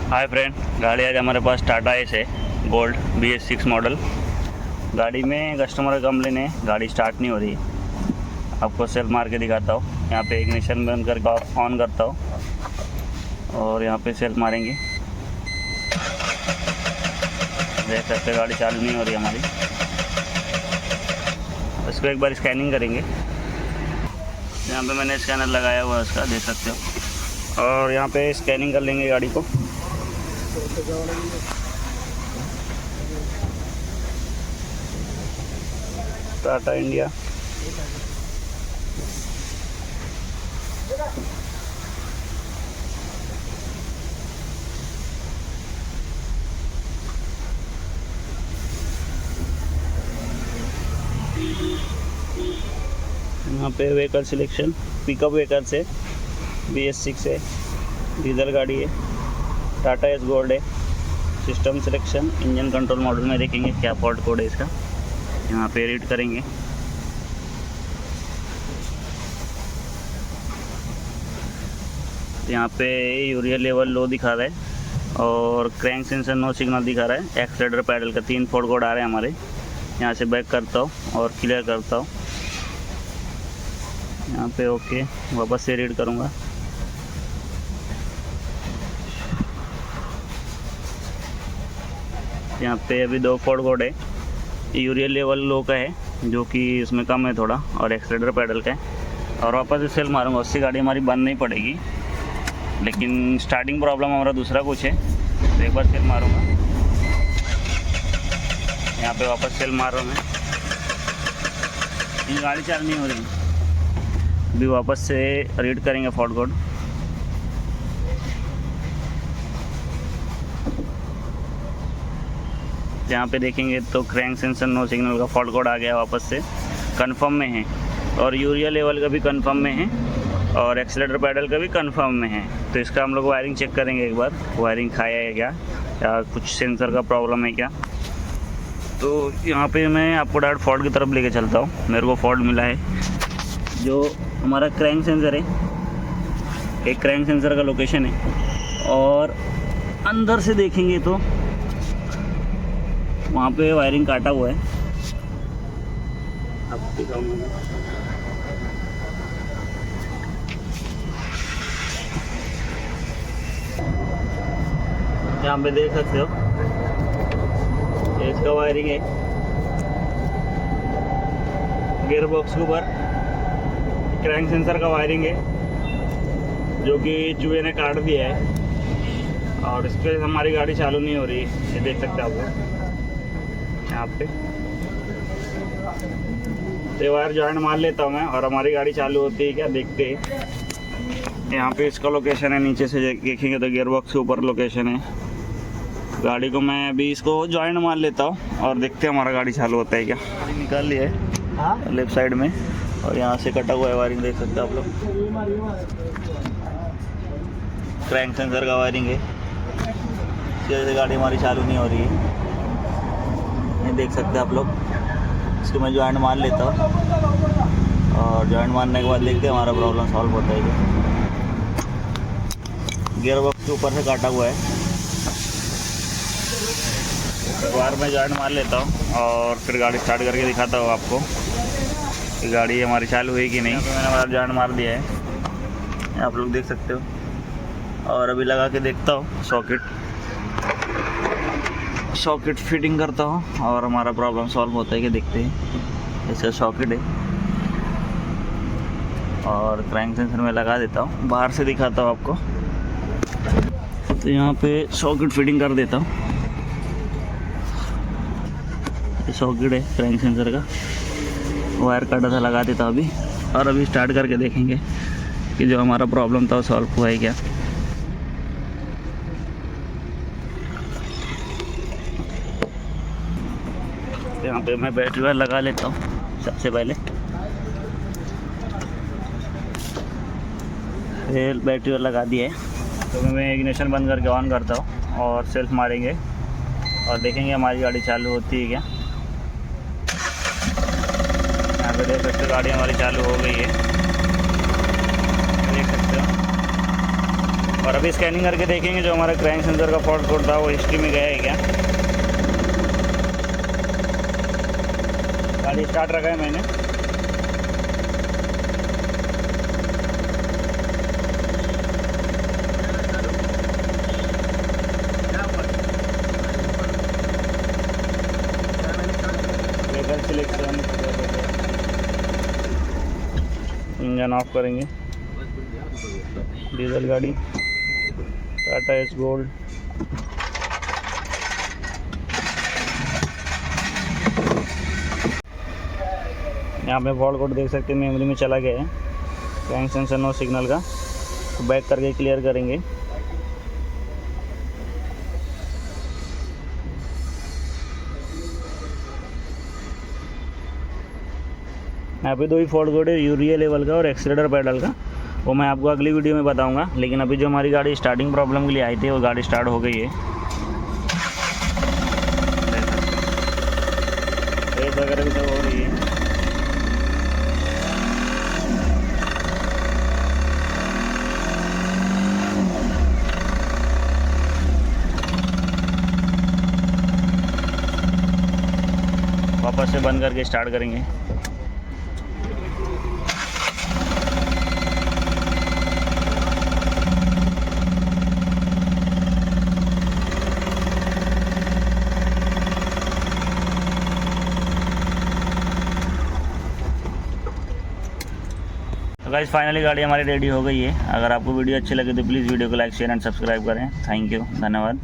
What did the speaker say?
Hi friend, गाड़ी आज हमारे पास टाटा एस है गोल्ड BS6 मॉडल। गाड़ी में कस्टमर का कंप्लेन है, गाड़ी स्टार्ट नहीं हो रही है। आपको सेल्फ मार के दिखाता हूँ। यहाँ पे इग्निशन बंद करके ऑन करता हूँ और यहाँ पे सेल्फ मारेंगे। देख सकते गाड़ी चालू नहीं हो रही हमारी। इसको एक बार स्कैनिंग करेंगे। यहाँ पे मैंने स्कैनर लगाया हुआ है उसका, देख सकते हो। और यहाँ पे स्कैनिंग कर लेंगे गाड़ी को। टाटा इंडिया यहाँ पे व्हीकल सिलेक्शन, पिकअप व्हीकल से BS6 है, डीजल गाड़ी है, टाटा एस गोल्ड है। System selection, engine control model में देखेंगे क्या फॉल्ट कोड है इसका। यहाँ पे रीड करेंगे। यहाँ पे यूरिया लेवल लो दिखा रहा है और क्रैंक सेंसर नो सिग्नल दिखा रहा है। एक्सीलरेटर पैडल का 3 फॉल्ट कोड आ रहे हैं हमारे। यहाँ से बैक करता हूँ और क्लियर करता हूँ। यहाँ पे ओके, वापस से रीड करूँगा। यहाँ पे अभी 2 फॉल्ट कोड है। यूरिया लेवल लो का है, जो कि इसमें कम है थोड़ा, और एक्सीलरेटर पैडल का है। और वापस से सेल मारूंगा, उससे गाड़ी हमारी बंद नहीं पड़ेगी। लेकिन स्टार्टिंग प्रॉब्लम हमारा दूसरा कुछ है, तो एक बार सेल मारूंगा। यहाँ पे वापस सेल मार रहा हूँ मैं। ये गाड़ी चालू नहीं हो रही। अभी वापस से रीड करेंगे फॉल्ट कोड। यहाँ पे देखेंगे तो क्रैंक सेंसर नो सिग्नल का फॉल्ट कोड आ गया, वापस से कंफर्म में है। और यूरिया लेवल का भी कंफर्म में है और एक्सीलरेटर पैडल का भी कंफर्म में है। तो इसका हम लोग वायरिंग चेक करेंगे एक बार, वायरिंग खाया है क्या, या कुछ सेंसर का प्रॉब्लम है क्या। तो यहाँ पे मैं आपको डायरेक्ट फॉल्ट की तरफ लेके चलता हूँ। मेरे को फॉल्ट मिला है, जो हमारा क्रैंक सेंसर है, एक क्रैंक सेंसर का लोकेशन है। और अंदर से देखेंगे तो वहाँ पे वायरिंग काटा हुआ है। आपको दिखाऊंगा। यहाँ पे देख सकते हो, ये इसका वायरिंग है। गियर बॉक्स के ऊपर क्रैंक सेंसर का वायरिंग है, जो कि चूहे ने काट दिया है। और इस पर हमारी गाड़ी चालू नहीं हो रही, ये देख सकते हैं आप लोग यहाँ पे। तो वायर जॉइंट मार लेता हूँ मैं और हमारी गाड़ी चालू होती है क्या, देखते हैं। यहाँ पे इसका लोकेशन है, नीचे से देखेंगे तो गियर बॉक्स के ऊपर लोकेशन है। गाड़ी को मैं अभी इसको जॉइंट मार लेता हूँ और देखते हैं हमारा गाड़ी चालू होता है क्या। गाड़ी निकाल लिया है लेफ्ट साइड में, और यहाँ से कटा हुआ है वायरिंग, देख सकते हैं आप लोग। क्रैंक सेंसर का वायरिंग है, जैसे गाड़ी हमारी चालू नहीं हो रही है, ये देख सकते हैं आप लोग। इसको मैं जॉइंट मार लेता हूँ और जॉइंट मारने के बाद देखते हैं हमारा प्रॉब्लम सॉल्व होता है क्या। गियर बॉक्स के ऊपर से काटा हुआ है। एक बार मैं जॉइंट मार लेता हूँ और फिर गाड़ी स्टार्ट करके दिखाता हूँ आपको कि गाड़ी हमारी चालू हुई कि नहीं। मैंने हमारा जॉइंट मार दिया है, आप लोग देख सकते हो। और अभी लगा के देखता हूँ, सॉकेट फिटिंग करता हूँ और हमारा प्रॉब्लम सॉल्व होता है कि देखते हैं। इसका सॉकेट है और क्रैंक सेंसर में लगा देता हूँ। बाहर से दिखाता हूँ आपको। तो यहाँ पे सॉकेट फिटिंग कर देता हूँ। ये सॉकेट है क्रैंक सेंसर का, वायर काटा था, लगा देता हूँ अभी। और अभी स्टार्ट करके देखेंगे कि जो हमारा प्रॉब्लम था वो सॉल्व हुआ है क्या। यहाँ पे मैं बैटरी वायर लगा लेता हूँ सबसे पहले। फिर बैटरी वायर लगा दिया है, तो मैं इग्निशन बंद करके ऑन करता हूँ और सेल्फ मारेंगे और देखेंगे हमारी गाड़ी चालू होती है क्या। यहाँ पे देख सकते हो गाड़ी हमारी चालू हो गई है, देख सकते हो। और अभी स्कैनिंग करके देखेंगे जो हमारा क्रैंक सेंसर का फॉल्ट कोड था वो हिस्ट्री में गया है क्या। गाड़ी स्टार्ट रखा है मैंने। व्हीकल सिलेक्शन, इंजन ऑफ करेंगे। डीजल गाड़ी, टाटा एस गोल्ड। यहाँ पे फॉल्ट कोड देख सकते हैं, मेमोरी में चला गया है क्रैंक सेंसर नो सिग्नल का। तो बैक करके क्लियर करेंगे। यहाँ पे 2 ही फॉल्ट कोड है, यूरिया लेवल का और एक्सीलरेटर पैडल का। वो मैं आपको अगली वीडियो में बताऊंगा। लेकिन अभी जो हमारी गाड़ी स्टार्टिंग प्रॉब्लम के लिए आई थी वो गाड़ी स्टार्ट हो गई है। रेस वगैरह भी सब हो रही है। वापस से बंद करके स्टार्ट करेंगे। तो गाइस फाइनली गाड़ी हमारी रेडी हो गई है। अगर आपको वीडियो अच्छी लगे तो प्लीज़ वीडियो को लाइक शेयर एंड सब्सक्राइब करें। थैंक यू, धन्यवाद।